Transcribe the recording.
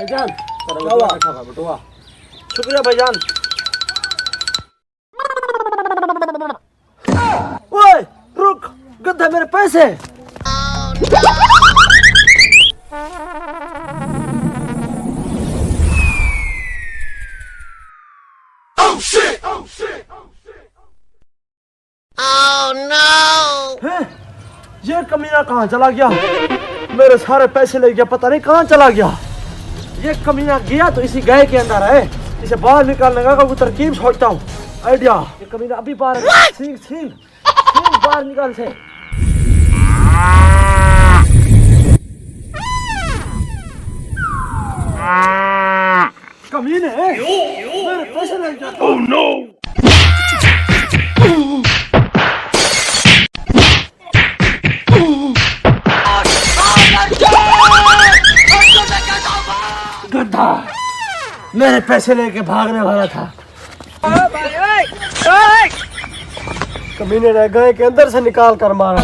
भाईजान बटुआ। शुक्रिया भाईजान। ओए रुक, गधा मेरे पैसे। हैं? ये कमीना कहाँ चला गया? मेरे सारे पैसे ले गया, पता नहीं कहाँ चला गया। ये कमीना गया तो इसी गाय के अंदर है। इसे बाहर निकालने का कोई तरकीब सोचता हूँ। आइडिया। ये कमीना अभी बाहर छीन छीन छीन बाहर निकाल से। कमीने मेरे पैसे ले गया। Oh no. गधा मेरे पैसे लेके भागने वाला था। कमीने ने गाय के अंदर से निकाल कर मारा।